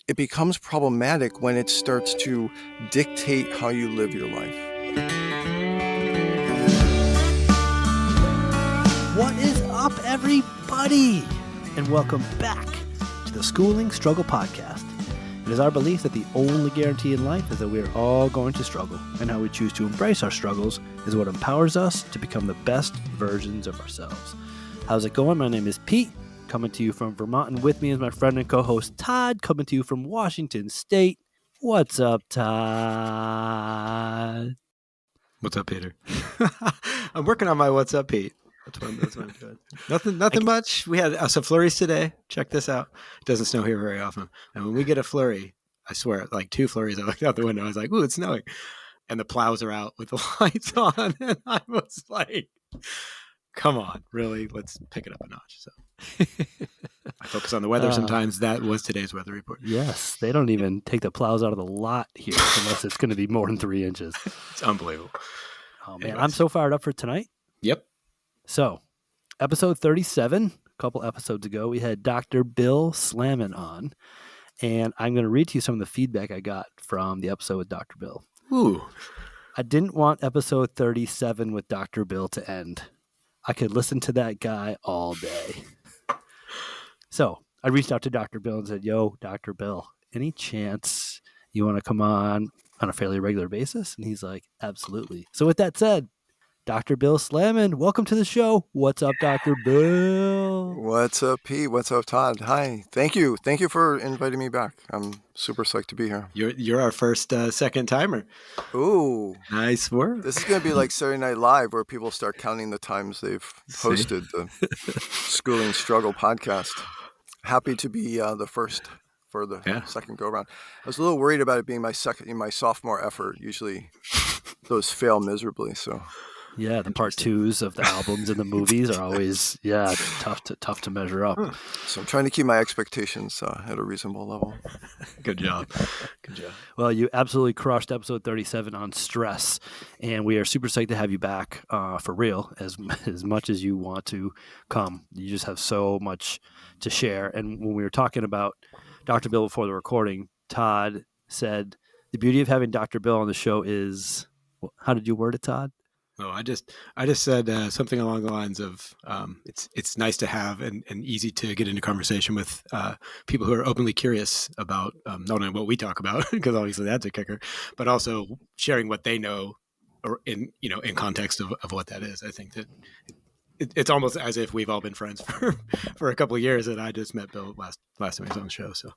it becomes problematic when it starts to dictate how you live your life. What is up, everybody? And welcome back to the Schooling Struggle Podcast. It is our belief that the only guarantee in life is that we are all going to struggle, and how we choose to embrace our struggles is what empowers us to become the best versions of ourselves. How's it going? My name is Pete, coming to you from Vermont, and with me is my friend and co-host Todd, coming to you from Washington State. What's up, Todd? What's up, Peter? I'm working on my What's Up, Pete. That's what I'm doing. Nothing much. We had some flurries today. Check this out. It doesn't snow here very often. And when we get a flurry, I swear, like 2 flurries, I looked out the window. I was like, ooh, it's snowing. And the plows are out with the lights on. And I was like, come on, really? Let's pick it up a notch. So I focus on the weather sometimes. That was today's weather report. Yes, they don't even take the plows out of the lot here unless it's going to be more than 3 inches. It's unbelievable. Oh, man. Anyways. I'm so fired up for tonight. Yep. So, episode 37, a couple episodes ago, we had Dr. Bill Slammon on, and I'm going to read to you some of the feedback I got from the episode with Dr. Bill. Ooh. I didn't want episode 37 with Dr. Bill to end. I could listen to that guy all day. So, I reached out to Dr. Bill and said, yo, Dr. Bill, any chance you want to come on a fairly regular basis? And he's like, absolutely. So, with that said, Dr. Bill Slammon, welcome to the show. What's up, Dr. Bill? What's up, Pete? What's up, Todd? Hi. Thank you. Thank you for inviting me back. I'm super psyched to be here. You're our first second timer. Ooh. Nice work. This is going to be like Saturday Night Live, where people start counting the times they've hosted the Schooling Struggle podcast. Happy to be the first for the second go-around. I was a little worried about it being my sophomore effort. Usually those fail miserably, so... Yeah, the part 2s of the albums and the movies are always, tough to measure up. So I'm trying to keep my expectations at a reasonable level. Good job. Good job. Well, you absolutely crushed episode 37 on stress, and we are super psyched to have you back for real, as much as you want to come. You just have so much to share. And when we were talking about Dr. Bill before the recording, Todd said, the beauty of having Dr. Bill on the show is, how did you word it, Todd? Oh, I just said something along the lines of it's nice to have and easy to get into conversation with people who are openly curious about not only what we talk about, because obviously that's a kicker, but also sharing what they know, or in context of what that is. I think that it's almost as if we've all been friends for a couple of years, and I just met Bill last time he was on the show. So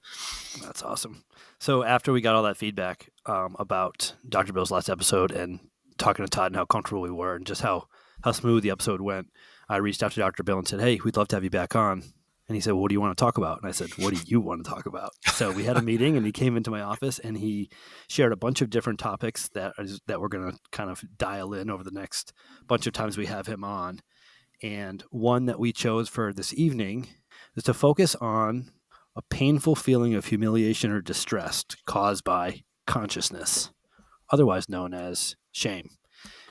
that's awesome. So after we got all that feedback about Dr. Bill's last episode and talking to Todd and how comfortable we were and just how smooth the episode went, I reached out to Dr. Bill and said, hey, we'd love to have you back on. And he said, what do you want to talk about? And I said, what do you want to talk about? So we had a meeting, and he came into my office and he shared a bunch of different topics that we're going to kind of dial in over the next bunch of times we have him on. And one that we chose for this evening is to focus on a painful feeling of humiliation or distress caused by consciousness, otherwise known as shame.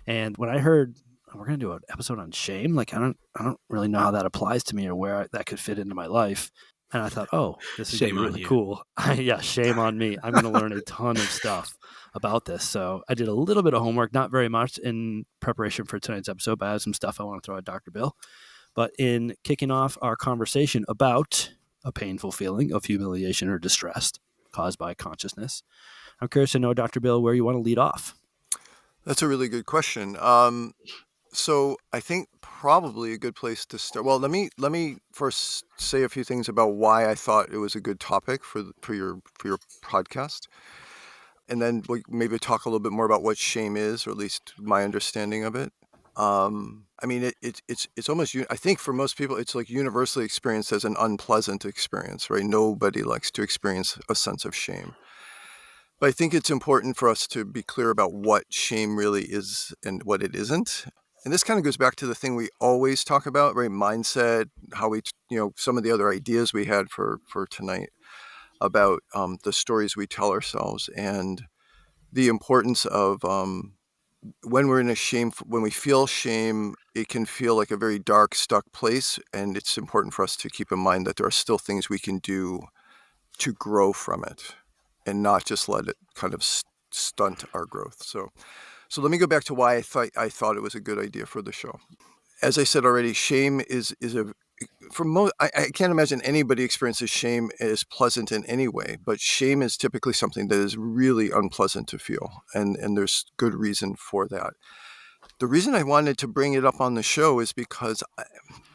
And when I heard we're going to do an episode on shame, like I don't really know how that applies to me or where that could fit into my life. And I thought, oh, this is really cool. Yeah, shame on me. I'm going to learn a ton of stuff about this. So I did a little bit of homework, not very much in preparation for tonight's episode, but I have some stuff I want to throw at Dr. Bill. But in kicking off our conversation about a painful feeling of humiliation or distress caused by consciousness, I'm curious to know, Dr. Bill, where you want to lead off. That's a really good question. So I think probably a good place to start. Well, let me first say a few things about why I thought it was a good topic for your podcast, and then we maybe talk a little bit more about what shame is, or at least my understanding of it. I mean, it's almost, I think for most people, it's like universally experienced as an unpleasant experience, right? Nobody likes to experience a sense of shame. But I think it's important for us to be clear about what shame really is and what it isn't. And this kind of goes back to the thing we always talk about, right? Mindset, how we, some of the other ideas we had for tonight about the stories we tell ourselves, and the importance of when we're in when we feel shame, it can feel like a very dark, stuck place. And it's important for us to keep in mind that there are still things we can do to grow from it and not just let it kind of stunt our growth. So let me go back to why I thought it was a good idea for the show. As I said already, shame is a for most. I can't imagine anybody experiences shame as pleasant in any way, but shame is typically something that is really unpleasant to feel, and there's good reason for that. The reason I wanted to bring it up on the show is because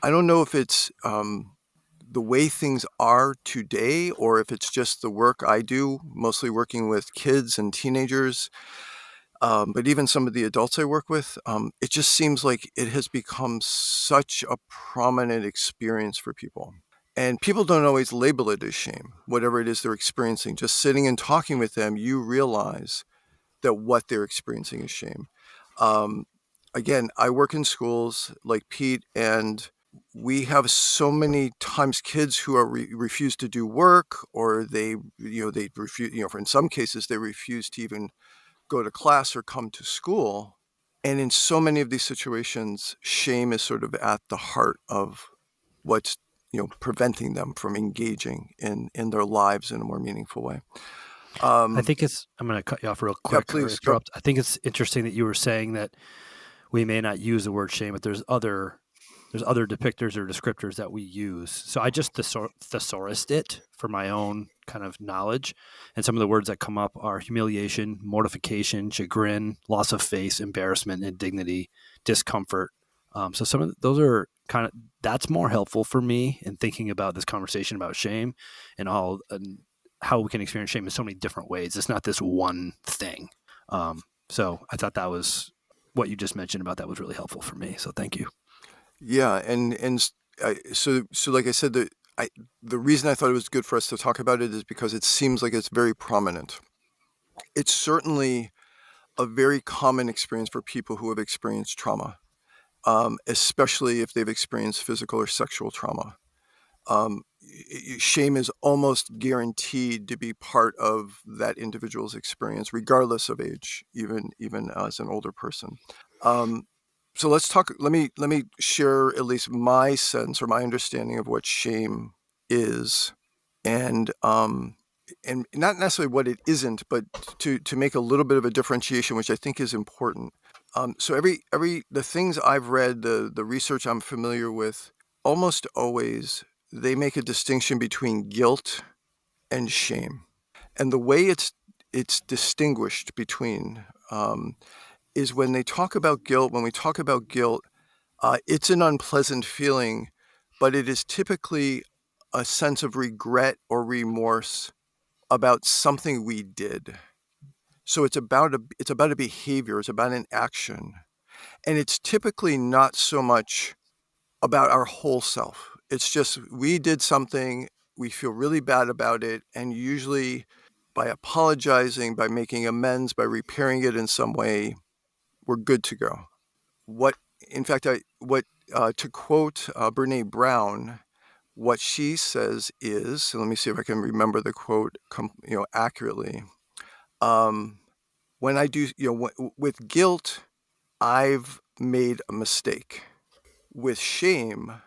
I don't know if it's the way things are today, or if it's just the work I do, mostly working with kids and teenagers. But even some of the adults I work with, it just seems like it has become such a prominent experience for people. And people don't always label it as shame, whatever it is they're experiencing. Just sitting and talking with them, you realize that what they're experiencing is shame. Um, Again, I work in schools like Pete, and we have so many times kids who are refuse to do work, or they refuse, for in some cases they refuse to even go to class or come to school. And in so many of these situations, shame is sort of at the heart of what's preventing them from engaging in their lives in a more meaningful way. I think it's. I'm going to cut you off real Yeah, quick or please go. interrupt. I think it's interesting that you were saying that we may not use the word shame, but there's other depictors or descriptors that we use. So I just thesaurused it for my own kind of knowledge, and some of the words that come up are humiliation, mortification, chagrin, loss of face, embarrassment, indignity, discomfort. So some of those are kind of that's more helpful for me in thinking about this conversation about shame and how we can experience shame in so many different ways. It's not this one thing. So I thought that was what you just mentioned about that was really helpful for me. So thank you. Yeah, so like I said, the reason I thought it was good for us to talk about it is because it seems like it's very prominent. It's certainly a very common experience for people who have experienced trauma, especially if they've experienced physical or sexual trauma. Shame is almost guaranteed to be part of that individual's experience, regardless of age, even as an older person. Um, so let's talk. Let me share at least my sense or my understanding of what shame is, and not necessarily what it isn't, but to make a little bit of a differentiation, which I think is important. So every the things I've read, the research I'm familiar with, almost always they make a distinction between guilt and shame, and the way it's distinguished between is when they talk about guilt. When we talk about guilt, it's an unpleasant feeling, but it is typically a sense of regret or remorse about something we did. So it's about a behavior, it's about an action. And it's typically not so much about our whole self. It's just we did something, we feel really bad about it, and usually by apologizing, by making amends, by repairing it in some way, we're good to go. What, in fact, to quote Brene Brown, what she says is, so let me see if I can remember the quote, accurately. Um, when I do, with guilt, I've made a mistake. With shame,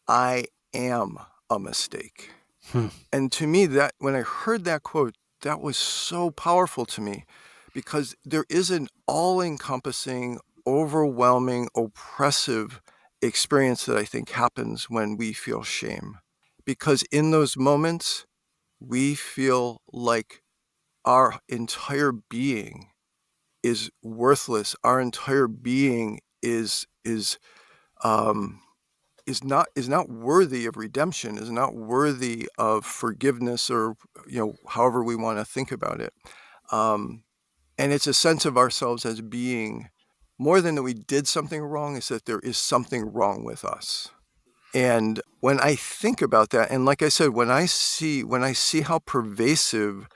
I am a mistake. Hmm. And to me, that when I heard that quote, that was so powerful to me, because there is an all-encompassing, overwhelming, oppressive experience that I think happens when we feel shame. Because in those moments, we feel like our entire being is worthless. Our entire being um, is not worthy of redemption, is not worthy of forgiveness, or however we want to think about it. Um, and it's a sense of ourselves as being more than that we did something wrong, is that there is something wrong with us. And when I think about that, and like I said, when I see how pervasive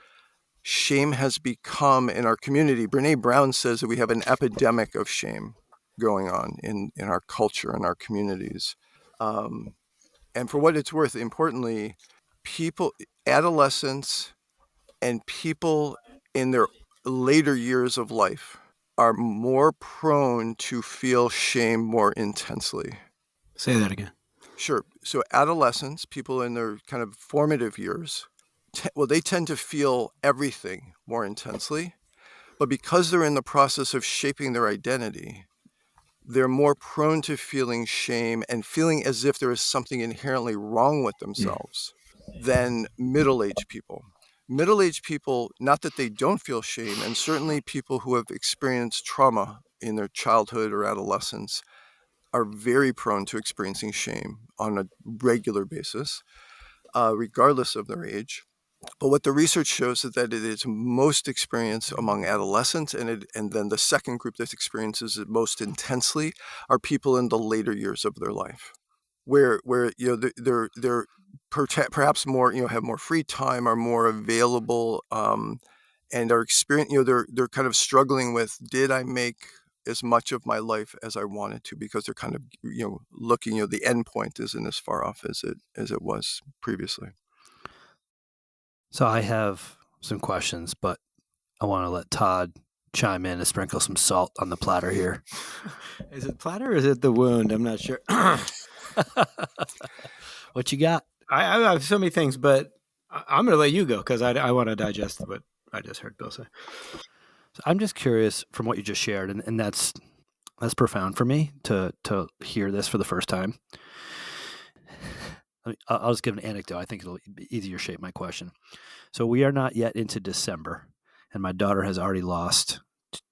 shame has become in our community, Brene Brown says that we have an epidemic of shame going on in our culture and our communities. Um, and for what it's worth, importantly, people, adolescents, and people in their later years of life are more prone to feel shame more intensely. Say that again. Sure. So adolescents, people in their kind of formative years, they tend to feel everything more intensely, but because they're in the process of shaping their identity, they're more prone to feeling shame and feeling as if there is something inherently wrong with Mm. themselves than middle-aged people. Middle-aged people, not that they don't feel shame, and certainly people who have experienced trauma in their childhood or adolescence are very prone to experiencing shame on a regular basis, regardless of their age. But what the research shows is that it is most experienced among adolescents, and then the second group that experiences it most intensely are people in the later years of their life, where they're perhaps more, have more free time, are more available, and are experiencing, they're kind of struggling with, did I make as much of my life as I wanted to, because they're kind of, looking, the end point isn't as far off as it was previously. So I have some questions, but I want to let Todd chime in and sprinkle some salt on the platter here. Is it platter or is it the wound? I'm not sure. What you got? I have so many things, but I'm going to let you go because I want to digest what I just heard Bill say. So I'm just curious from what you just shared, and that's profound for me to hear this for the first time. I'll just give an anecdote. I think it'll be easier shape my question. So we are not yet into December, and my daughter has already lost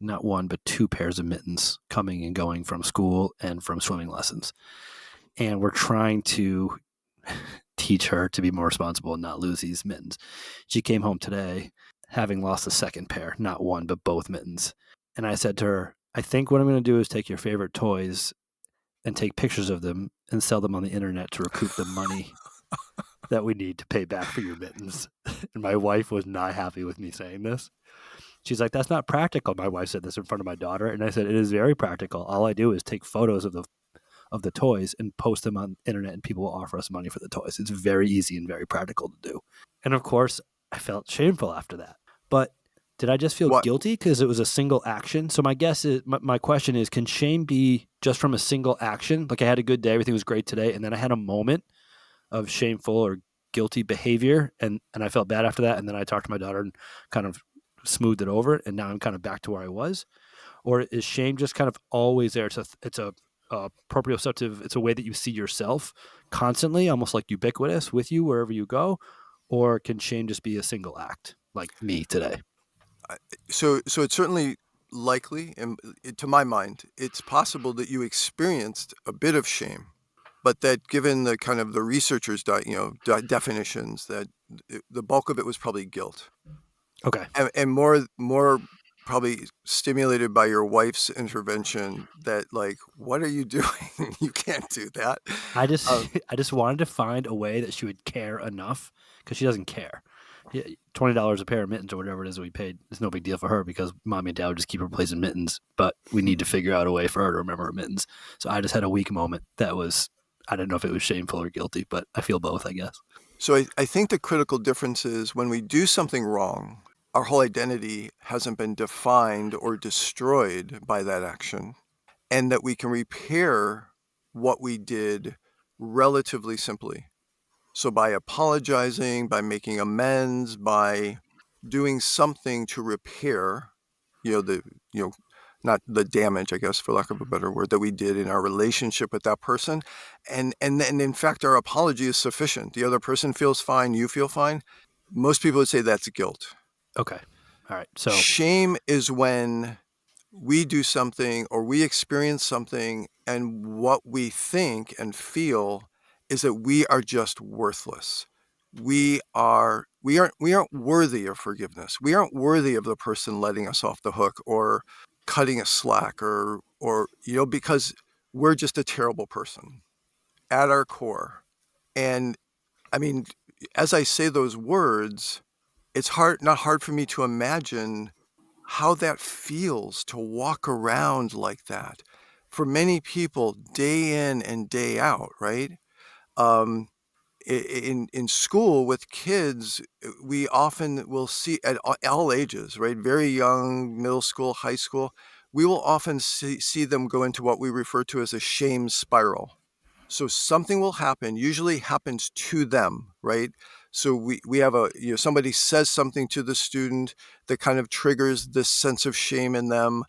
not one but two pairs of mittens coming and going from school and from swimming lessons. And we're trying to teach her to be more responsible and not lose these mittens. She came home today having lost a second pair, not one, but both mittens. And I said to her, I think what I'm going to do is take your favorite toys and take pictures of them and sell them on the internet to recoup the money that we need to pay back for your mittens. And my wife was not happy with me saying this. She's like, that's not practical. My wife said this in front of my daughter. And I said, it is very practical. All I do is take photos of the toys and post them on the internet, and people will offer us money for the toys. It's very easy and very practical to do. And of course, I felt shameful after that. But did I just feel What? guilty because it was a single action? So my guess is, my question is, can shame be just from a single action? Like I had a good day, everything was great today, and then I had a moment of shameful or guilty behavior, and I felt bad after that, and then I talked to my daughter and kind of smoothed it over, and now I'm kind of back to where I was? Or is shame just kind of always there? It's a proprioceptive. It's a way that you see yourself constantly, almost like ubiquitous with you wherever you go. Or can shame just be a single act, like me today? So it's certainly likely, and to my mind, it's possible that you experienced a bit of shame, but that given the kind of the researchers' definitions, that the bulk of it was probably guilt, Okay. and more probably stimulated by your wife's intervention. That, like, what are you doing? You can't do that. I just I just wanted to find a way that she would care enough, because she doesn't care. $20 a pair of mittens or whatever it is that we paid is no big deal for her, because mommy and dad would just keep replacing mittens. But we need to figure out a way for her to remember her mittens. So I just had a weak moment that was, I didn't know if it was shameful or guilty, but I feel both, I guess. So I think the critical difference is when we do something wrong, our whole identity hasn't been defined or destroyed by that action, and that we can repair what we did relatively simply. So by apologizing, by making amends, by doing something to repair, the, not the damage, I guess, for lack of a better word, that we did in our relationship with that person. And then in fact, our apology is sufficient. The other person feels fine, you feel fine. Most people would say that's guilt. Okay. All right. So Shame is when we do something or we experience something, and what we think and feel is that we are just worthless. We aren't worthy of forgiveness. We aren't worthy of the person letting us off the hook or cutting us slack, or because we're just a terrible person at our core. And I mean, as I say those words, it's not hard for me to imagine how that feels to walk around like that for many people day in and day out, right? Um, in school with kids, we often will see at all ages, right? Very young, middle school, high school, we will often see them go into what we refer to as a shame spiral. So something will happen, usually happens to them, right? So we have somebody says something to the student that kind of triggers this sense of shame in them.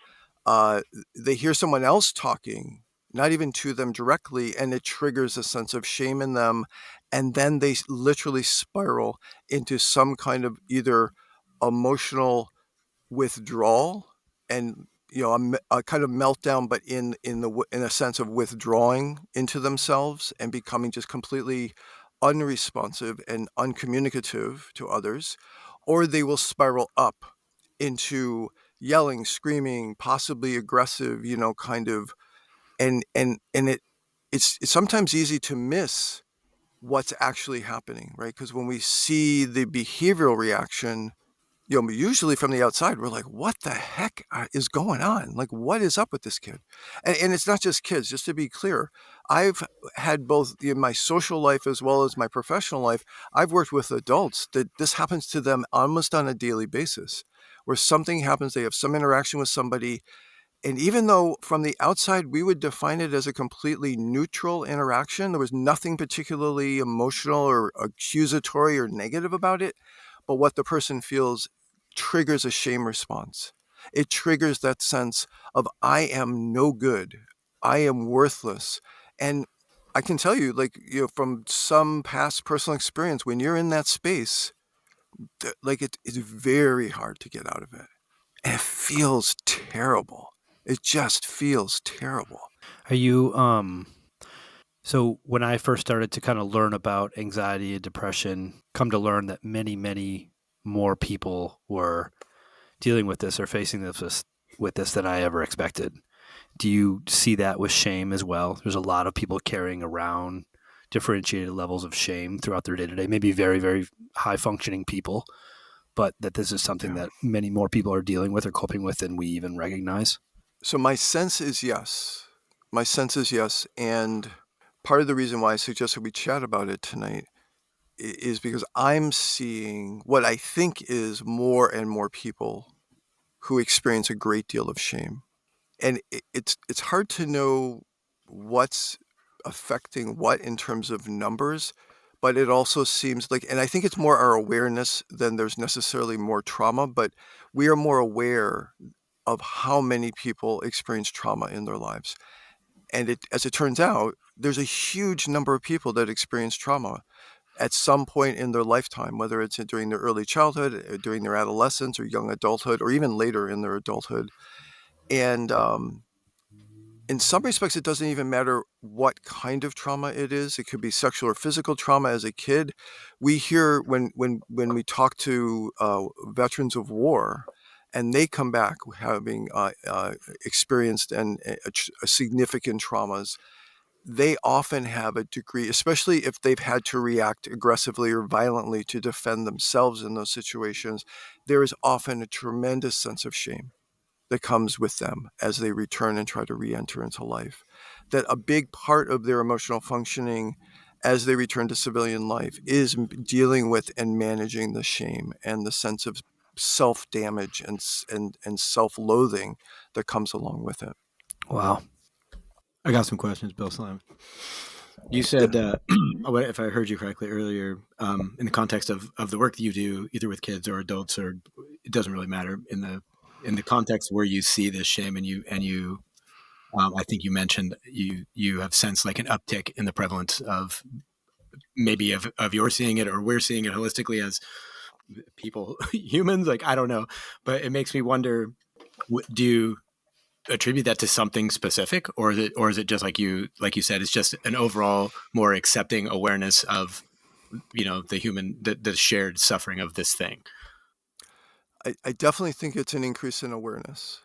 Uh, they hear someone else talking, not even to them directly, and it triggers a sense of shame in them. And then they literally spiral into some kind of either emotional withdrawal and a kind of meltdown, but in a sense of withdrawing into themselves and becoming just completely unresponsive and uncommunicative to others, or they will spiral up into yelling, screaming, possibly aggressive, kind of, and it's sometimes easy to miss what's actually happening, right? Because when we see the behavioral reaction, usually from the outside, we're like, "What the heck is going on? Like, what is up with this kid?" And it's not just kids. Just to be clear, I've had both in my social life as well as my professional life. I've worked with adults that this happens to them almost on a daily basis, where something happens, they have some interaction with somebody, and even though from the outside we would define it as a completely neutral interaction, there was nothing particularly emotional or accusatory or negative about it, but what the person feels triggers a shame response. It triggers that sense of, I am no good, I am worthless. And I can tell you, like, from some past personal experience, when you're in that space, like, it's very hard to get out of it. And it feels terrible. It just feels terrible. Are you so when I first started to kind of learn about anxiety and depression, come to learn that many more people were dealing with this or facing this than I ever expected. Do you see that with shame as well? There's a lot of people carrying around differentiated levels of shame throughout their day to day, maybe very, very high functioning people, but that this is something Yeah. that many more people are dealing with or coping with than we even recognize. So my sense is yes. My sense is yes. And part of the reason why I suggested we chat about it tonight is because I'm seeing what I think is more and more people who experience a great deal of shame. And it's hard to know what's affecting what in terms of numbers, but it also seems like, and I think it's more our awareness than there's necessarily more trauma, but we are more aware of how many people experience trauma in their lives. And as it turns out, there's a huge number of people that experience trauma at some point in their lifetime, whether it's during their early childhood, during their adolescence or young adulthood, or even later in their adulthood. And in some respects, it doesn't even matter what kind of trauma it is. It could be sexual or physical trauma as a kid. We hear when we talk to veterans of war, and they come back having experienced significant traumas. They often have a degree, especially if they've had to react aggressively or violently to defend themselves in those situations. There is often a tremendous sense of shame that comes with them as they return and try to re-enter into life. That a big part of their emotional functioning as they return to civilian life is dealing with and managing the shame and the sense of self-damage and self-loathing that comes along with it. Wow. I got some questions, Bill Slime. You Yep. said, if I heard you correctly earlier, in the context of the work that you do, either with kids or adults, or it doesn't really matter, in the context where you see this shame, and you, I think you mentioned you have sensed like an uptick in the prevalence of maybe of your seeing it, or we're seeing it holistically as people, humans. Like, I don't know, but it makes me wonder: do you attribute that to something specific, or is it just like you said, it's just an overall more accepting awareness of the shared suffering of this thing? I definitely think it's an increase in awareness.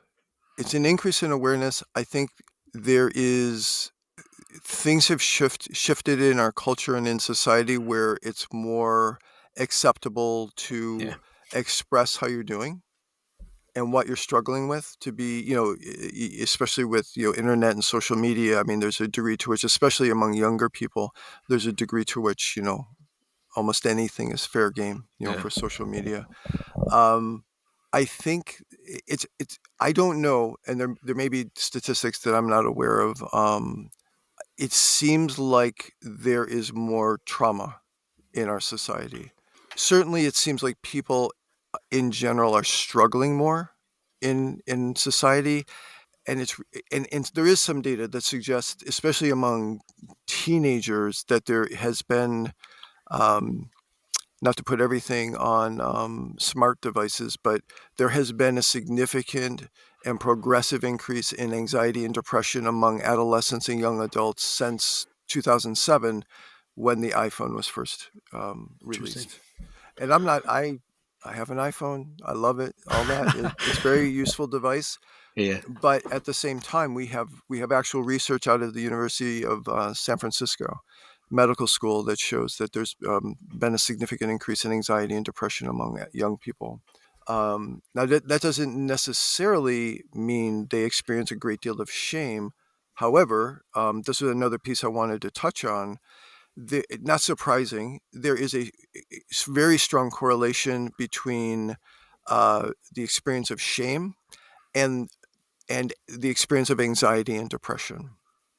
It's an increase in awareness. I think there is things have shifted in our culture and in society where it's more acceptable to Yeah, express how you're doing and what you're struggling with, to be, especially with, internet and social media. I mean, there's a degree to which, especially among younger people, there's a degree to which, almost anything is fair game, yeah. for social media. Um, I think it's I don't know, and there may be statistics that I'm not aware of. It seems like there is more trauma in our society. certainly it seems like people in general are struggling more in society, and and there is some data that suggests, especially among teenagers, that there has been, um, not to put everything on smart devices, but there has been a significant and progressive increase in anxiety and depression among adolescents and young adults since 2007, when the iPhone was first Interesting. released. And I have an iPhone. I love it. All that. It's a very useful device. Yeah. But at the same time, we have actual research out of the University of San Francisco Medical School that shows that there's been a significant increase in anxiety and depression among young people. Now, that doesn't necessarily mean they experience a great deal of shame. However, this is another piece I wanted to touch on. Not surprising, there is a very strong correlation between the experience of shame and the experience of anxiety and depression.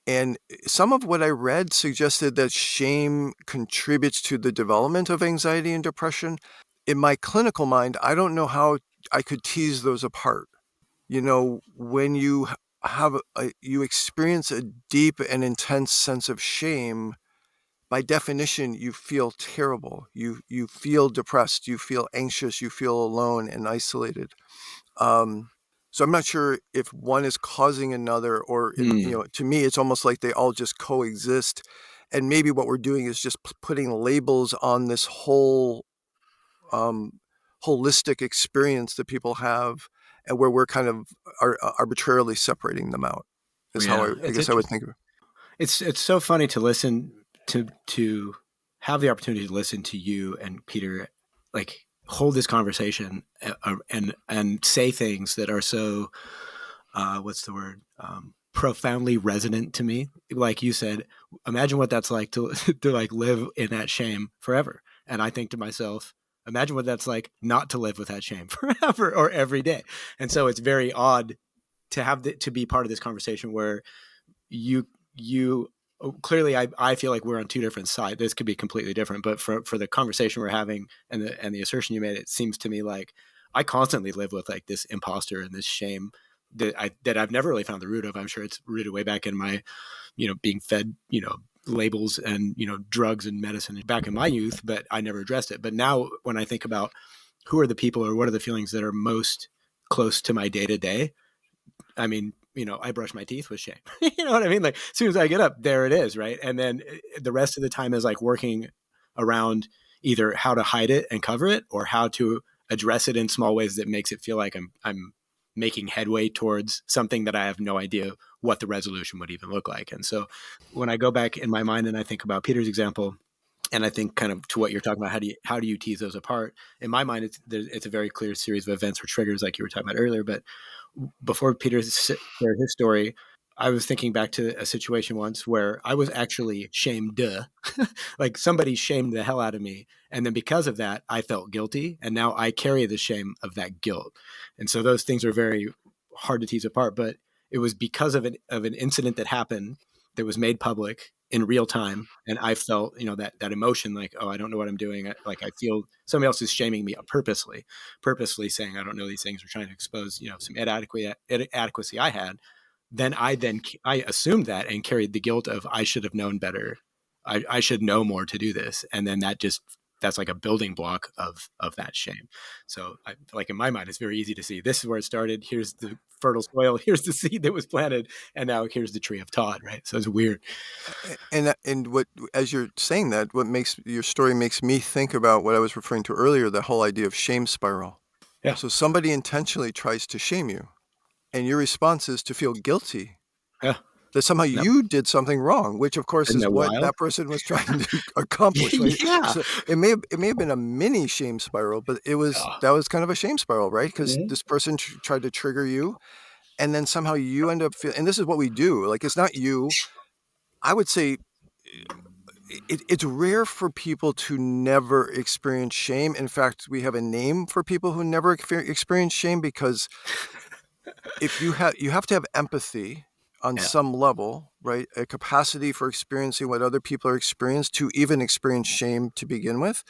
And some of what I read suggested that shame contributes to the development of anxiety and depression. In my clinical mind, I don't know how I could tease those apart. When you you experience a deep and intense sense of shame, by definition, you feel terrible. You feel depressed. You feel anxious. You feel alone and isolated. Um, so I'm not sure if one is causing another, or Hmm. to me, it's almost like they all just coexist. And maybe what we're doing is just putting labels on this whole um, holistic experience that people have, and where we're kind of arbitrarily separating them out. Is how Yeah, I it's guess I would interesting. think of it. It's so funny to listen to have the opportunity to listen to you and Peter like hold this conversation and say things that are so what's the word, profoundly resonant to me. Like you said, imagine what that's like to to like live in that shame forever. And I think to myself, imagine what that's like not to live with that shame forever or every day. And so it's very odd to have to be part of this conversation where you clearly I feel like we're on two different sides. This could be completely different, but for the conversation we're having and the assertion you made, it seems to me like I constantly live with like this imposter and this shame that I've never really found the root of. I'm sure it's rooted way back in my, being fed, labels and, drugs and medicine back in my youth, but I never addressed it. But now when I think about who are the people or what are the feelings that are most close to my day to day, I mean, I brush my teeth with shame. You know what I mean? Like as soon as I get up, there it is, right? And then the rest of the time is like working around either how to hide it and cover it, or how to address it in small ways that makes it feel like I'm making headway towards something that I have no idea what the resolution would even look like. And so when I go back in my mind and I think about Peter's example, and I think kind of to what you're talking about, how do you tease those apart? In my mind, it's a very clear series of events or triggers, like you were talking about earlier. But before Peter shared his story, I was thinking back to a situation once where I was actually shamed. Like somebody shamed the hell out of me. And then because of that, I felt guilty. And now I carry the shame of that guilt. And so those things are very hard to tease apart. But it was because of an incident that happened that was made public in real time. And I felt, that emotion like, oh, I don't know what I'm doing. Like I feel somebody else is shaming me purposely saying I don't know these things, or trying to expose, some inadequacy I had. Then I assumed that and carried the guilt of I should have known better. I should know more to do this. And then that's like a building block of that shame. So like in my mind, it's very easy to see this is where it started. Here's the fertile soil. Here's the seed that was planted. And now here's the tree of Todd. Right. So it's weird. And what, as you're saying that, what makes your story makes me think about what I was referring to earlier, the whole idea of shame spiral. Yeah. So somebody intentionally tries to shame you, and your response is to feel guilty Yeah. that somehow That, you did something wrong, which of course isn't is that what wild? that person was trying to accomplish, right? Yeah. So it may have been a mini shame spiral, but Yeah. that was kind of a shame spiral, right? Because Mhm. this person tried to trigger you, and then somehow you end up feeling. And this is what we do. Like, it's not you. I would say it's rare for people to never experience shame. In fact, we have a name for people who never experience shame, because if you have to have empathy on Yeah. some level, right? A capacity for experiencing what other people are experiencing to even experience shame to begin with.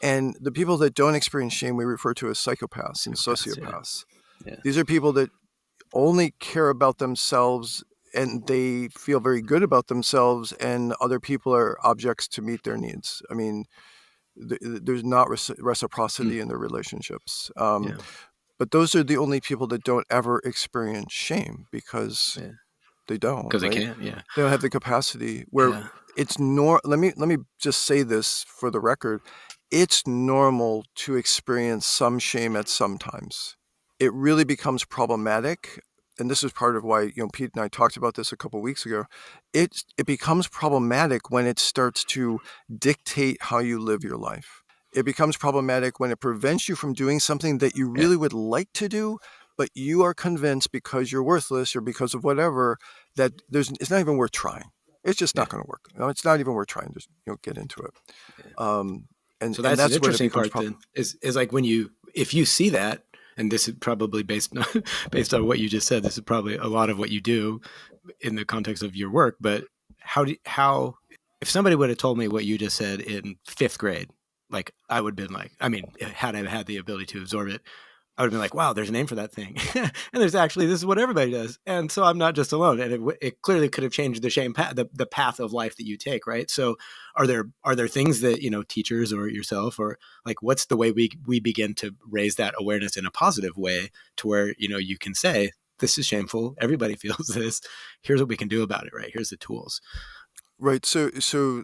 And the people that don't experience shame, we refer to as psychopaths and Psychopaths, yeah. sociopaths. Yeah. These are people that only care about themselves, and they feel very good about themselves, and other people are objects to meet their needs. I mean, there's not Mm, reciprocity in their relationships. yeah, But those are the only people that don't ever experience shame because yeah. they don't, Because they right? can't. Yeah, They don't have the capacity where yeah, it's let me just say this for the record. It's normal to experience some shame at some times. It really becomes problematic, and this is part of why, Pete and I talked about this a couple weeks ago. It becomes problematic when it starts to dictate how you live your life. It becomes problematic when it prevents you from doing something that you yeah, really would like to do, but you are convinced because you're worthless or because of whatever that it's not even worth trying. It's just yeah, not going to work. It's not even worth trying to get into it. yeah. Um, and So and that's an that's when it interesting becomes part. Then is like when if you see that, and this is probably based on based on what you just said. This is probably a lot of what you do in the context of your work. But how if somebody would have told me what you just said in fifth grade, like I would have been like, I mean, had I had the ability to absorb it, I would have been like, wow, there's a name for that thing. And there's actually, this is what everybody does. And so I'm not just alone. And it clearly could have changed the shame path, the path of life that you take. Right. So are there things that, teachers or yourself, or like, what's the way we begin to raise that awareness in a positive way to where, you can say, this is shameful. Everybody feels this. Here's what we can do about it. Right. Here's the tools. right. So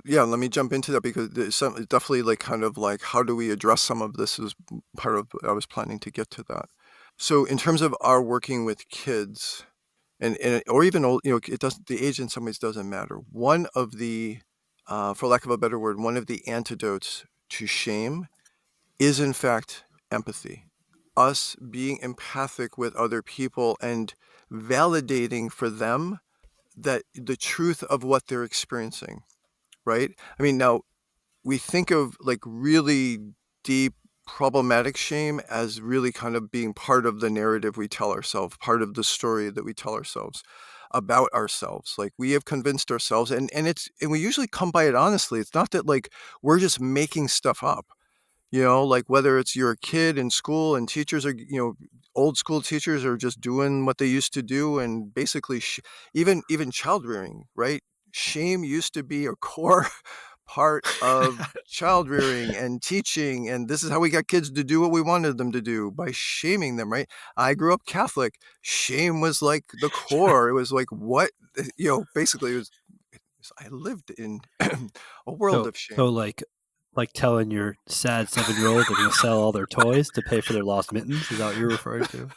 yeah, let me jump into that because there's definitely like kind of like how do we address some of this is part of I was planning to get to that. So in terms of our working with kids and or even old, it doesn't the age in some ways doesn't matter. One of the for lack of a better word, one of the antidotes to shame is in fact empathy. Us being empathic with other people and validating for them that the truth of what they're experiencing, right? I mean, now we think of like really deep problematic shame as really kind of being part of the narrative we tell ourselves, part of the story that we tell ourselves about ourselves. Like we have convinced ourselves and we usually come by it honestly. It's not that like we're just making stuff up. Like whether it's you're a kid in school and teachers are, old school teachers are just doing what they used to do. And basically even child rearing, right? Shame used to be a core part of child rearing and teaching. And this is how we got kids to do what we wanted them to do by shaming them, right? I grew up Catholic. Shame was like the core. It was like what, basically I lived in a world So of so shame. like telling your sad 7-year-old they're going to sell all their toys to pay for their lost mittens. Is that what you're referring to?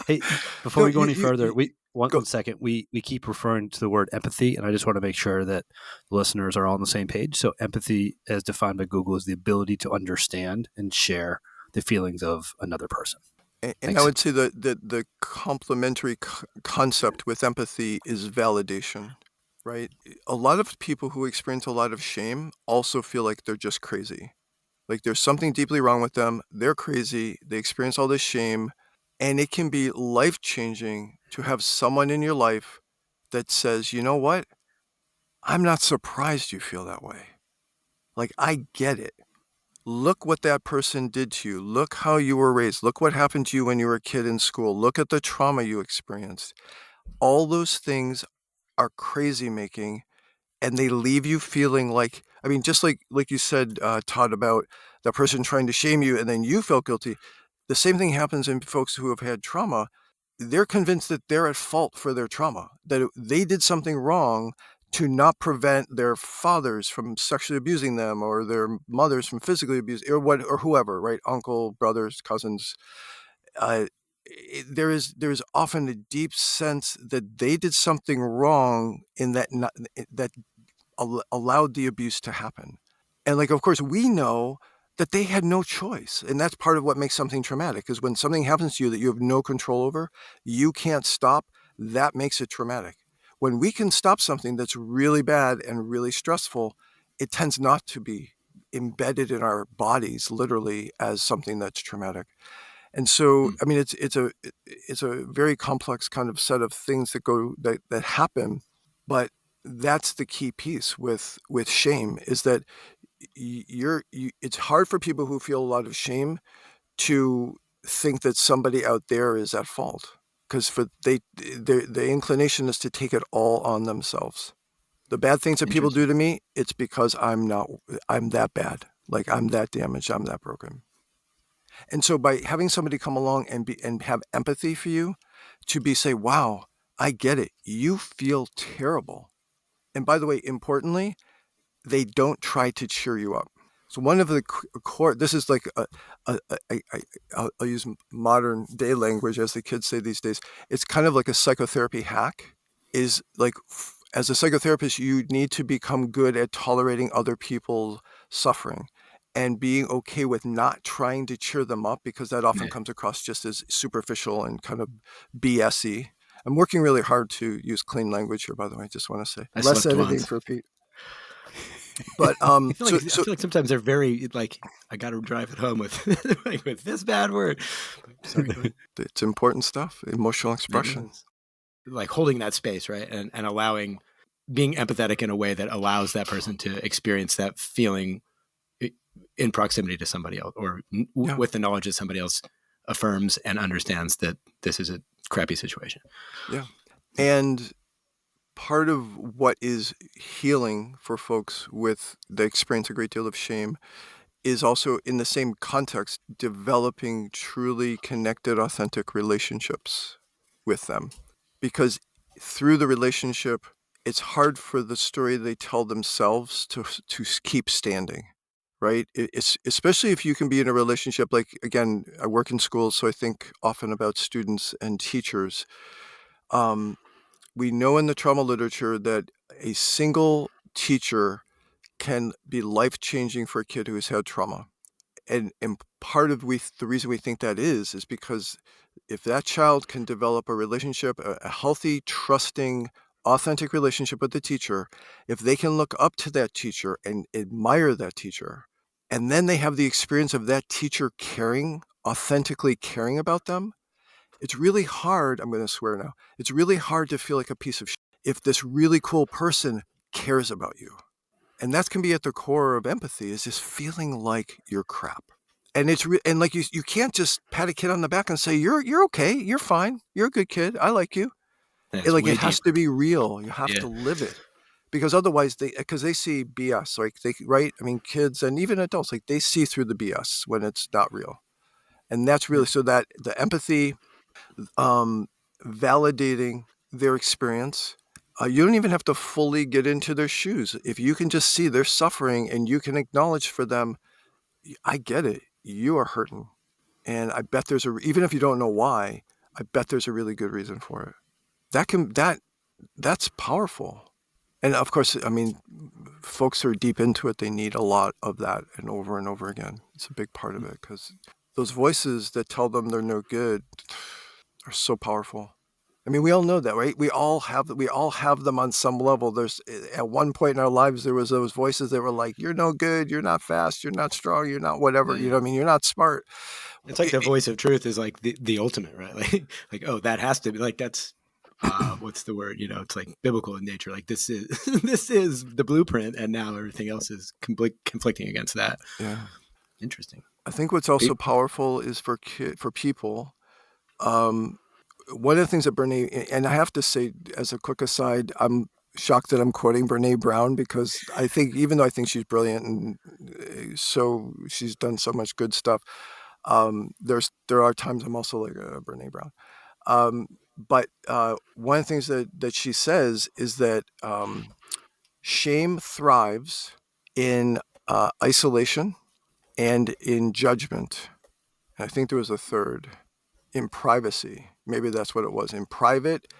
Hey, before No, we go you, any you, further, you we one, go. one second. We keep referring to the word empathy, and I just want to make sure that the listeners are all on the same page. So, empathy, as defined by Google, is the ability to understand and share the feelings of another person. And I Thanks. would say that the complementary concept with empathy is validation, right? A lot of people who experience a lot of shame also feel like they're just crazy. Like there's something deeply wrong with them. They're crazy. They experience all this shame. And it can be life changing to have someone in your life that says, you know what? I'm not surprised you feel that way. Like, I get it. Look what that person did to you. Look how you were raised. Look what happened to you when you were a kid in school. Look at the trauma you experienced. All those things are crazy making, and they leave you feeling like, I mean, just like you said, Todd, about the person trying to shame you and then you felt guilty. The same thing happens in folks who have had trauma. They're convinced that they're at fault for their trauma, that they did something wrong to not prevent their fathers from sexually abusing them or their mothers from physically abusing or whoever, right? Uncle, brothers, cousins. Uh, there's often a deep sense that they did something wrong in that that allowed the abuse to happen. And like, of course, we know that they had no choice. And that's part of what makes something traumatic is when something happens to you that you have no control over, you can't stop, that makes it traumatic. When we can stop something that's really bad and really stressful, it tends not to be embedded in our bodies literally as something that's traumatic. And so, Mm, I mean, it's a very complex kind of set of things that happen, but that's the key piece with shame is that it's hard for people who feel a lot of shame to think that somebody out there is at fault, because the inclination is to take it all on themselves. The bad things that people do to me, it's because I'm that bad. Like, I'm that damaged, I'm that broken. And so by having somebody come along and have empathy for you, to say, wow, I get it. You feel terrible. And by the way, importantly, they don't try to cheer you up. So one of the core, this is like I'll use modern day language, as the kids say these days. It's kind of like a psychotherapy hack. Is like, as a psychotherapist, you need to become good at tolerating other people's suffering and being okay with not trying to cheer them up, because that often comes across just as superficial and kind of BS-y. I'm working really hard to use clean language here, by the way. I just want to say less editing for Pete. But I feel like sometimes they're very like, I got to drive it home with with this bad word. Sorry, it's important stuff. Emotional expression, like holding that space, right, and allowing, being empathetic in a way that allows that person to experience that feeling in proximity to somebody else, or with the knowledge that somebody else affirms and understands that this is a crappy situation. Yeah, and part of what is healing for folks with the experience a great deal of shame is also, in the same context, developing truly connected, authentic relationships with them. Because through the relationship, it's hard for the story they tell themselves to keep standing, right? It's especially if you can be in a relationship, like, again, I work in schools, so I think often about students and teachers. We know in the trauma literature that a single teacher can be life-changing for a kid who has had trauma. And part of the reason we think that is because if that child can develop a relationship, a healthy, trusting, authentic relationship with the teacher, if they can look up to that teacher and admire that teacher, and then they have the experience of that teacher authentically caring about them, it's really hard, I'm going to swear now, it's really hard to feel like a piece of shit if this really cool person cares about you. And that can be at the core of empathy, is just feeling like you're crap. And it's and like, you can't just pat a kid on the back and say, you're okay, you're fine, you're a good kid, I like you. It has to be real. You have to live it, because otherwise because they see BS, like right? I mean, kids and even adults, like, they see through the BS when it's not real. And that's really, so that the empathy, validating their experience. You don't even have to fully get into their shoes. If you can just see their suffering and you can acknowledge for them, I get it, you are hurting. And I bet even if you don't know why, I bet there's a really good reason for it. That's powerful. And of course, I mean, folks who are deep into it, they need a lot of that, and over again. It's a big part of it, because those voices that tell them they're no good are so powerful. I mean, we all know that, right? We all have them on some level. There's, at one point in our lives, there was those voices that were like, you're no good, you're not fast, you're not strong, you're not whatever, you know what I mean? You're not smart. It's like the voice of truth is like the ultimate, right? Like, oh, that has to be, like, that's, what's the word? It's like biblical in nature. Like, this is this is the blueprint, and now everything else is conflicting against that. Yeah, interesting. I think what's also powerful is for people. One of the things that Brene, and I have to say, as a quick aside, I'm shocked that I'm quoting Brene Brown, because I think, even though I think she's brilliant and so she's done so much good stuff, there are times I'm also like Brene Brown. But one of the things that she says is that shame thrives in isolation and in judgment. And I think there was a third, in privacy. Maybe that's what it was. In private,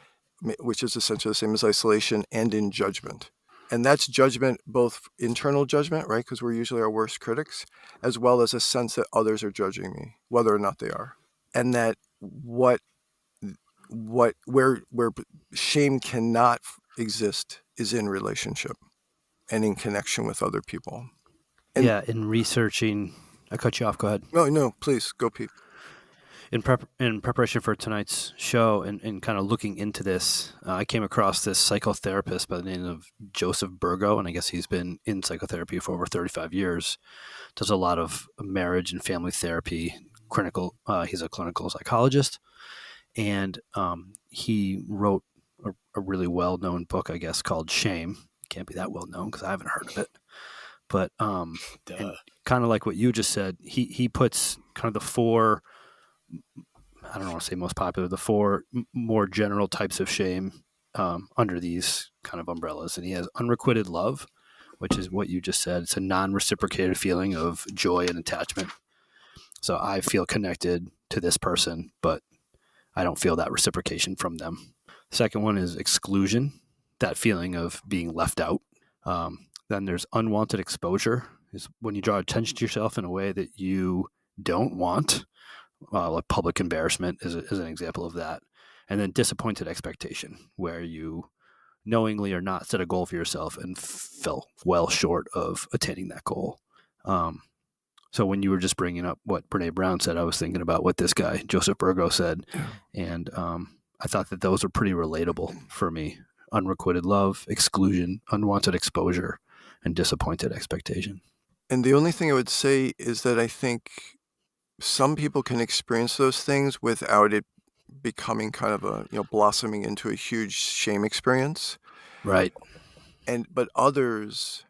which is essentially the same as isolation, and in judgment. And that's judgment, both internal judgment, right? Because we're usually our worst critics, as well as a sense that others are judging me, whether or not they are. And that where shame cannot exist is in relationship and in connection with other people. And in researching, I cut you off. Go ahead. No, please go, Pete. in preparation for tonight's show and kind of looking into this, I came across this psychotherapist by the name of Joseph Burgo, and I guess he's been in psychotherapy for over 35 years. Does a lot of marriage and family therapy. He's a clinical psychologist, and he wrote a really well-known book, I guess, called Shame. It can't be that well-known because I haven't heard of it. But and kind of like what you just said, he puts kind of the four, I don't want to say most popular, the four more general types of shame under these kind of umbrellas. And he has unrequited love, which is what you just said. It's a non-reciprocated feeling of joy and attachment. So I feel connected to this person, but I don't feel that reciprocation from them. Second one is exclusion, that feeling of being left out. Then there's unwanted exposure, is when you draw attention to yourself in a way that you don't want. Like public embarrassment is an example of that. And then disappointed expectation, where you knowingly or not set a goal for yourself and fell well short of attaining that goal. So when you were just bringing up what Brene Brown said, I was thinking about what this guy, Joseph Burgo, said. And I thought that those are pretty relatable for me. Unrequited love, exclusion, unwanted exposure, and disappointed expectation. And the only thing I would say is that I think some people can experience those things without it becoming kind of a, blossoming into a huge shame experience. Right. But others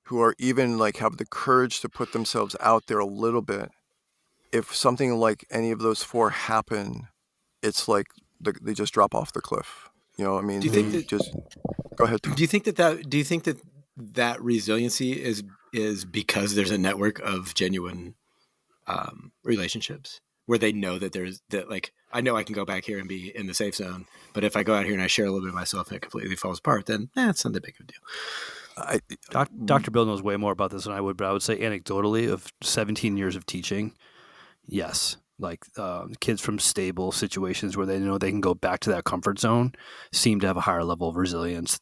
who are even like have the courage to put themselves out there a little bit, if something like any of those four happen, it's like they just drop off the cliff. I mean, Do you think that, just go ahead, Tom. Do you think that resiliency is because there's a network of genuine relationships where they know that like, I know I can go back here and be in the safe zone, but if I go out here and I share a little bit of myself and it completely falls apart, then it's not that big of a deal. Dr. Bill knows way more about this than I would, but I would say anecdotally of 17 years of teaching, yes. Like kids from stable situations where they know they can go back to that comfort zone seem to have a higher level of resilience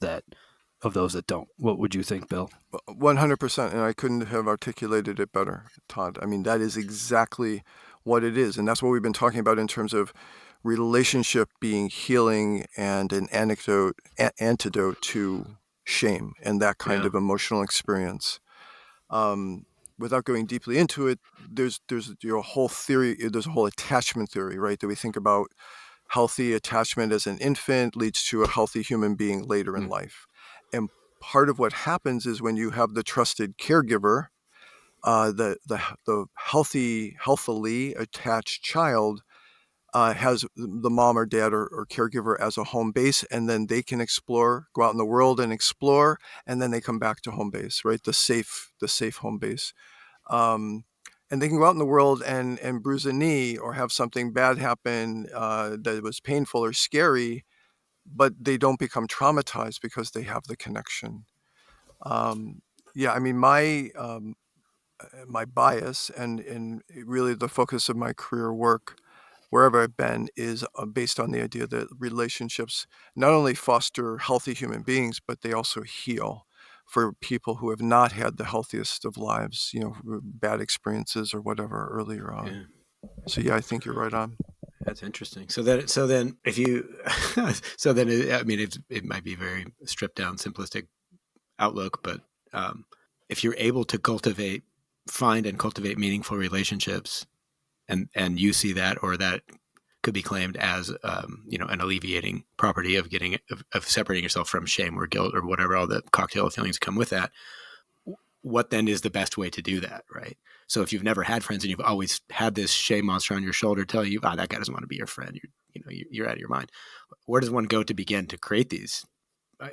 of those that don't. What would you think, Bill? 100%, and I couldn't have articulated it better, Todd. I mean, that is exactly what it is, and that's what we've been talking about in terms of relationship being healing and an antidote to shame and that kind of emotional experience. Without going deeply into it, there's a whole theory, there's a whole attachment theory, right? That we think about healthy attachment as an infant leads to a healthy human being later in life. And part of what happens is when you have the trusted caregiver, the healthily attached child has the mom or dad or caregiver as a home base, and then they can go out in the world and explore, and then they come back to home base, right? The safe home base. And they can go out in the world and bruise a knee or have something bad happen that was painful or scary, but they don't become traumatized because they have the connection. I mean, my bias and really the focus of my career work, wherever I've been, is based on the idea that relationships not only foster healthy human beings, but they also heal for people who have not had the healthiest of lives, bad experiences or whatever earlier on. Yeah. So I think you're right on. That's interesting. So then if you, I mean, it might be a very stripped down, simplistic outlook, but if you're able to find and cultivate meaningful relationships, and you see that, or that could be claimed as an alleviating property of separating yourself from shame or guilt or whatever, all the cocktail of feelings come with that. What then is the best way to do that, right? So if you've never had friends and you've always had this shame monster on your shoulder tell you, that guy doesn't want to be your friend, you're out of your mind. Where does one go to begin to create these,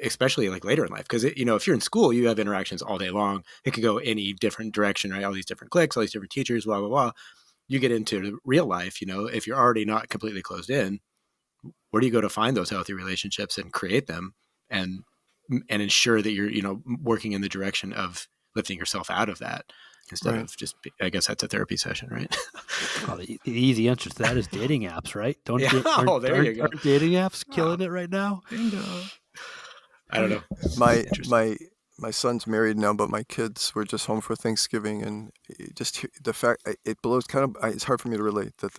especially like later in life? Because if you're in school, you have interactions all day long. It could go any different direction, right? All these different cliques, all these different teachers, blah blah blah. You get into real life, if you're already not completely closed in, where do you go to find those healthy relationships and create them and ensure that you're working in the direction of lifting yourself out of that instead of just, I guess that's a therapy session, right? Well, the easy answer to that is dating apps, right? There you go. Aren't dating apps killing it right now? Bingo. I don't know. My son's married now, but my kids were just home for Thanksgiving, and just the fact it blows it's hard for me to relate that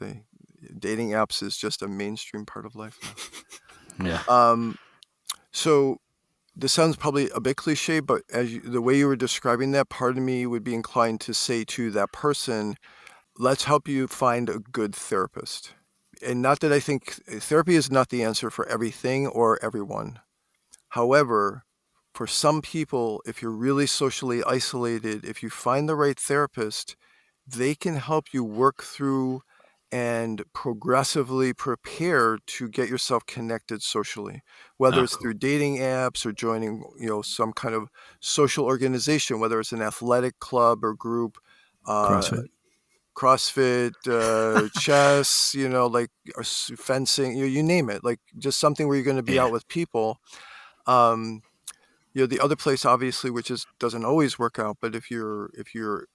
dating apps is just a mainstream part of life now. Yeah. So this sounds probably a bit cliche, but the way you were describing that, part of me would be inclined to say to that person, let's help you find a good therapist. And not that I think therapy is not the answer for everything or everyone. However, for some people, if you're really socially isolated, if you find the right therapist, they can help you work through and progressively prepare to get yourself connected socially, whether it's Cool. through dating apps or joining, some kind of social organization, whether it's an athletic club or group, uh, CrossFit. CrossFit, chess, like or fencing, you name it, like just something where you're going to be Yeah. out with people. Um, the other place, obviously, which doesn't always work out, but if you're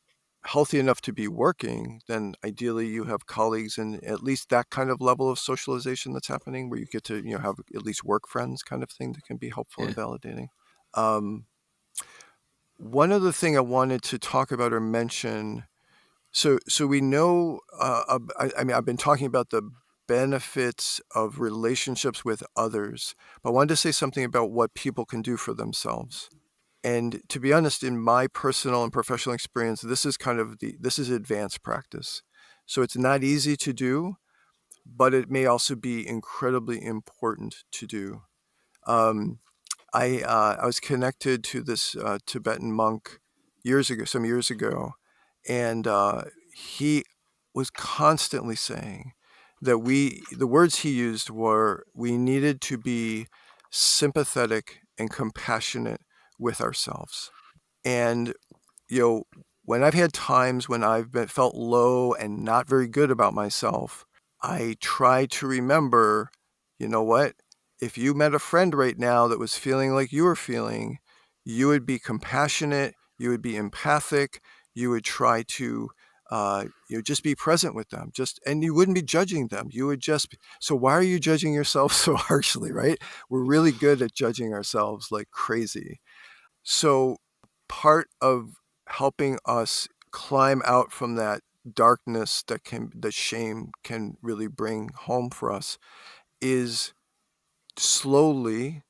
healthy enough to be working, then ideally you have colleagues and at least that kind of level of socialization that's happening where you get to, have at least work friends kind of thing that can be helpful Yeah. and validating. Um, one other thing I wanted to talk about or mention. So we know, I mean, I've been talking about the benefits of relationships with others, but I wanted to say something about what people can do for themselves. And to be honest, in my personal and professional experience, this is advanced practice. So it's not easy to do, but it may also be incredibly important to do. Um, I was connected to this Tibetan monk some years ago, and he was constantly saying that the words he used were, we needed to be sympathetic and compassionate with ourselves. And you know, when I've had times when felt low and not very good about myself, I try to remember, you know what? If you met a friend right now that was feeling like you were feeling, you would be compassionate, you would be empathic, you would try to, just be present with them, and you wouldn't be judging them. You would so why are you judging yourself so harshly, right? We're really good at judging ourselves like crazy. So part of helping us climb out from that darkness that shame can really bring home for us is slowly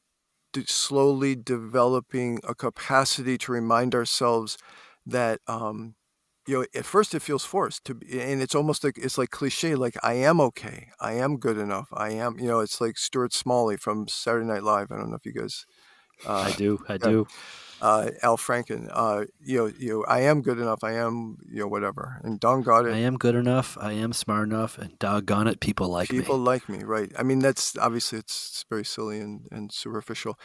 slowly developing a capacity to remind ourselves that at first it feels forced and it's almost like it's like cliche, like I am okay, I am good enough, I am, it's like Stuart Smalley from Saturday Night Live. I don't know if you guys I uh do. I yeah, do. Al Franken, I am good enough. I am, whatever. And doggone I it, am good enough. I am smart enough. And doggone it, people like people me. like me, right? I mean, that's obviously it's very silly and superficial,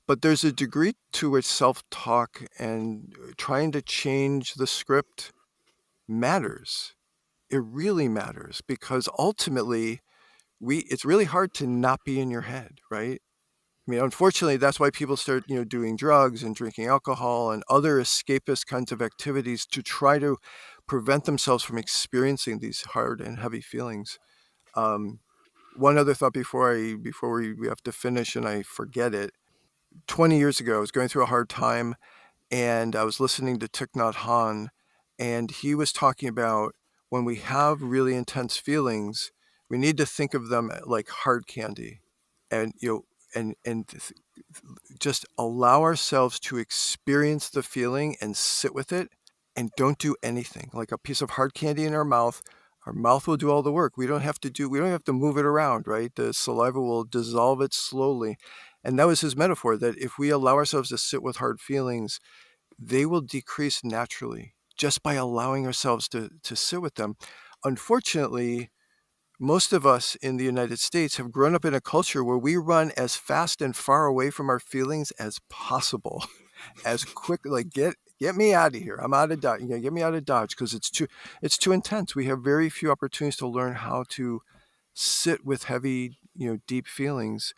but there's a degree to which self-talk and trying to change the script matters. It really matters because ultimately it's really hard to not be in your head, right? I mean, unfortunately, that's why people start, doing drugs and drinking alcohol and other escapist kinds of activities to try to prevent themselves from experiencing these hard and heavy feelings. Um, one other thought before we have to finish and I forget it. 20 years ago, I was going through a hard time and I was listening to Thich Nhat Hanh, and he was talking about when we have really intense feelings, we need to think of them like hard candy, and just allow ourselves to experience the feeling and sit with it and don't do anything. Like a piece of hard candy in our mouth will do all the work. We don't have to move it around, right? The saliva will dissolve it slowly. And that was his metaphor, that if we allow ourselves to sit with hard feelings, they will decrease naturally just by allowing ourselves to sit with them. Unfortunately, most of us in the United States have grown up in a culture where we run as fast and far away from our feelings as possible, as quick, like get me out of here. I'm out of Dodge. Get me out of Dodge because it's too intense. We have very few opportunities to learn how to sit with heavy, deep feelings,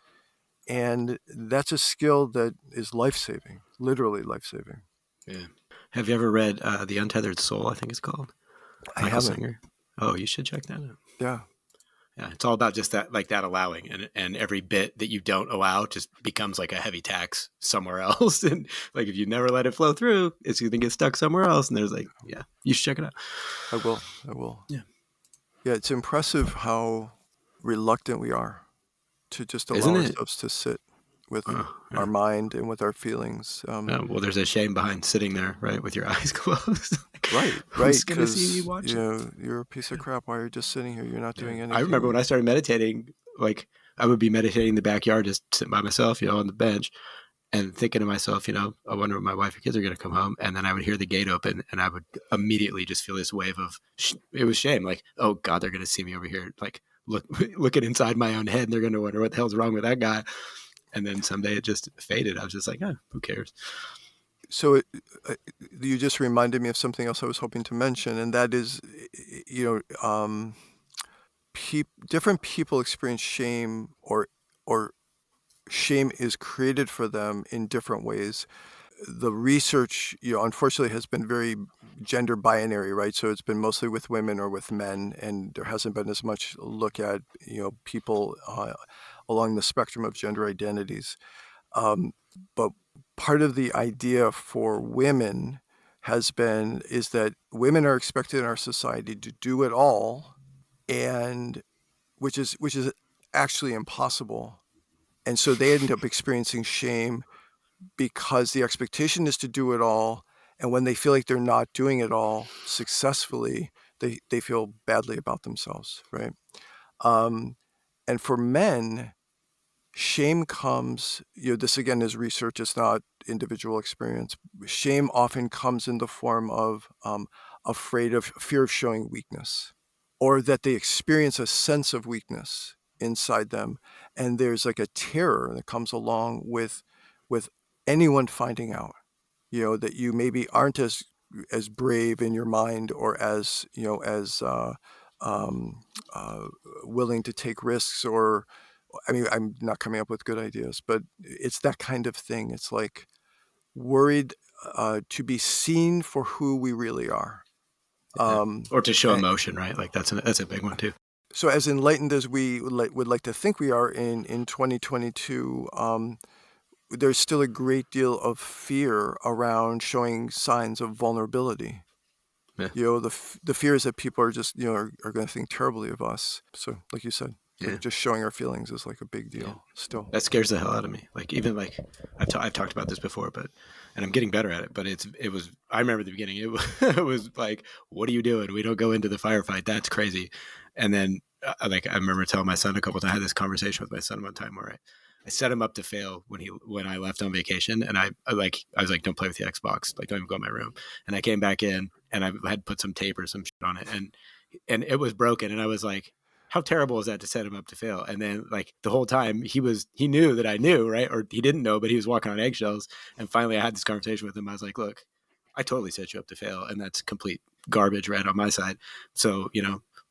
and that's a skill that is life saving, literally life saving. Yeah. Have you ever read The Untethered Soul, I think it's called? I Michael haven't. Singer. Oh, you should check that out. Yeah. Yeah, it's all about just that, like that allowing, and every bit that you don't allow just becomes like a heavy tax somewhere else. And like if you never let it flow through, it's going to get stuck somewhere else. And there's like, yeah, you should check it out. I will. I will. Yeah. Yeah, it's impressive how reluctant we are to just allow Isn't it? ourselves to sit with our Yeah. mind and with our feelings. Well, there's a shame behind sitting there, right, with your eyes closed. Like, Right, who's right, gonna see me because watch it? you're a piece of crap while you're just sitting here. You're not Yeah. doing I remember when I anything. started meditating, like I would be meditating in the backyard, just sitting by myself, on the bench, and thinking to myself, I wonder when my wife or kids are going to come home. And then I would hear the gate open, and I would immediately just feel this wave of it was shame, like, oh God, they're going to see me over here, like looking inside my own head, and they're going to wonder what the hell's wrong with that guy. And then someday it just faded. I was just like, who cares? So uh, you just reminded me of something else I was hoping to mention, and that is, different people experience shame, or shame is created for them in different ways. The research, unfortunately has been very gender binary, right? So it's been mostly with women or with men, and there hasn't been as much look at, people along the spectrum of gender identities. Um, but part of the idea for women is that women are expected in our society to do it all, and which is actually impossible. And so they end up experiencing shame because the expectation is to do it all. And when they feel like they're not doing it all successfully, they feel badly about themselves, right? Um, and for men, shame comes, this again is research, it's not individual experience. Shame often comes in the form of fear of showing weakness, or that they experience a sense of weakness inside them. And there's like a terror that comes along with anyone finding out, that you maybe aren't as brave in your mind, or as, um, uh, willing to take risks, or I mean, I'm not coming up with good ideas, but it's that kind of thing. It's like worried to be seen for who we really are. Yeah. Um, Or to show and emotion, right? Like that's a big one too. so, as enlightened as we would like to think we are in 2022, there's still a great deal of fear around showing signs of vulnerability. Yeah. The fear is that people are just, are going to think terribly of us. So, like you said, Yeah. like just showing our feelings is like a big Yeah. deal still. That scares the hell out of me. Like even like I've talked about this before, and I'm getting better at it. But it was I remember the beginning. It was, it was like, what are you doing? We don't go into the firefight. That's crazy. And then like I remember telling my son a couple of times. I had this conversation with my son one time where I set him up to fail when I left on vacation, and I was like, don't play with the Xbox. Like don't even go in my room. And I came back in, and I had put some tape or some shit on it, and it was broken. And I was like, how terrible is that to set him up to fail? And then like the whole time he knew that I knew, right? Or he didn't know, but he was walking on eggshells. And finally I had this conversation with him. I was like, look, I totally set you up to fail, and that's complete garbage right on my side. So,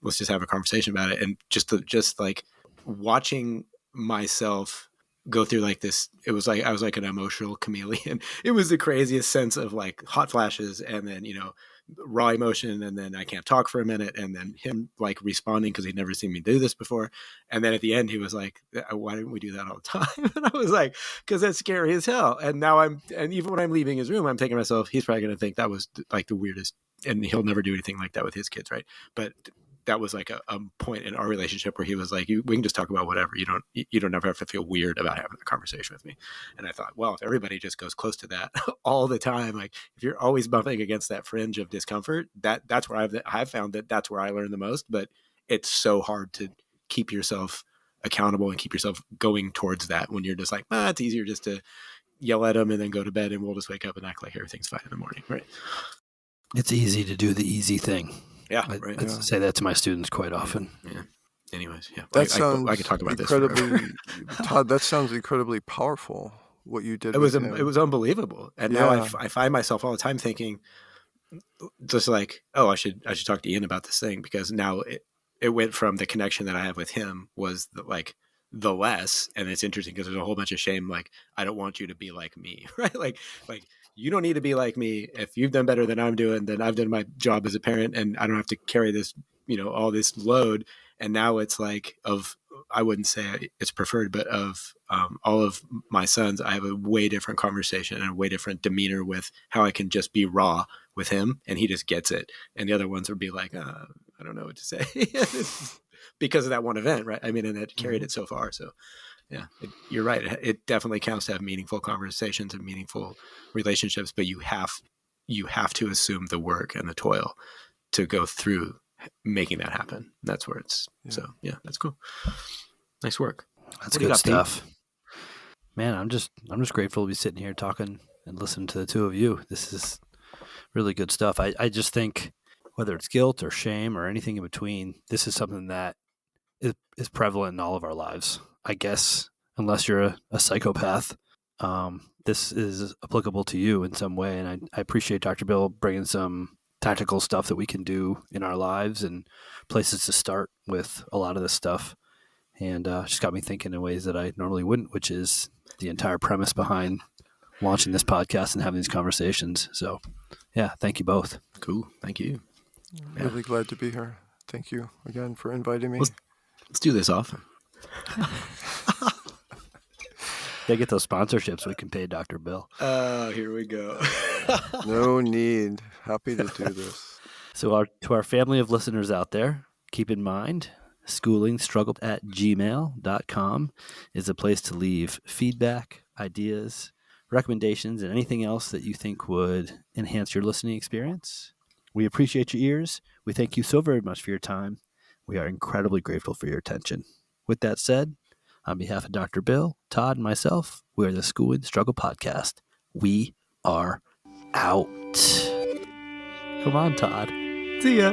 let's just have a conversation about it. And just like watching myself go through like this, it was like I was like an emotional chameleon. It was the craziest sense of like hot flashes, and then raw emotion, and then I can't talk for a minute, and then him like responding because he'd never seen me do this before. And then at the end he was like, why didn't we do that all the time? And I was like, because that's scary as hell. And now and even when I'm leaving his room, I'm thinking to myself, he's probably going to think that was like the weirdest, and he'll never do anything like that with his kids, right? But that was like a point in our relationship where he was like, we can just talk about whatever. You don't ever have to feel weird about having a conversation with me. And I thought, well, if everybody just goes close to that all the time, like if you're always bumping against that fringe of discomfort, that's where I've found that's where I learn the most. But it's so hard to keep yourself accountable and keep yourself going towards that when you're just like, it's easier just to yell at them and then go to bed, and we'll just wake up and act like everything's fine in the morning, right? It's easy to do the easy thing. Yeah, I right. say that to my students quite often. Yeah. Anyways, yeah, That I sounds could talk about incredibly, this forever. Todd, that sounds incredibly powerful, what you did It with was him. unbelievable, and now Yeah. I find myself all the time thinking, just like, oh, I should talk to Ian about this thing, because now it went from the connection that I have with him was the less, and it's interesting because there's a whole bunch of shame, like I don't want you to be like me, right? Like you don't need to be like me. If you've done better than I'm doing, then I've done my job as a parent, and I don't have to carry this, all this load. And now it's like I wouldn't say it's preferred, but of all of my sons, I have a way different conversation and a way different demeanor with how I can just be raw with him, and he just gets it. And the other ones would be like, I don't know what to say because of that one event, right? I mean, and it carried Mhm. it so far. So yeah, you're right. It definitely counts to have meaningful conversations and meaningful relationships, but you have to assume the work and the toil to go through making that happen. That's where it's so yeah, that's cool. Nice work. That's What do you good got, Pete? stuff. Man, I'm just grateful to be sitting here talking and listening to the two of you. This is really good stuff. I just think whether it's guilt or shame or anything in between, this is something that is prevalent in all of our lives. I guess unless you're a psychopath, this is applicable to you in some way. And I appreciate Dr. Bill bringing some tactical stuff that we can do in our lives and places to start with a lot of this stuff. And just got me thinking in ways that I normally wouldn't, which is the entire premise behind launching this podcast and having these conversations. So, yeah, thank you both. Cool. Thank you. I'm really glad to be here. Thank you again for inviting me. Let's do this often. Yeah, get those sponsorships. We can pay Dr. Bill. Oh, here we go. No need. Happy to do this. So to our family of listeners out there, keep in mind, schoolingstruggle@gmail.com is a place to leave feedback, ideas, recommendations, and anything else that you think would enhance your listening experience. We appreciate your ears. We thank you so very much for your time. We are incredibly grateful for your attention. With that said, on behalf of Dr. Bill, Todd, and myself, we are the Schooling Struggle Podcast. We are out. Come on, Todd. See ya.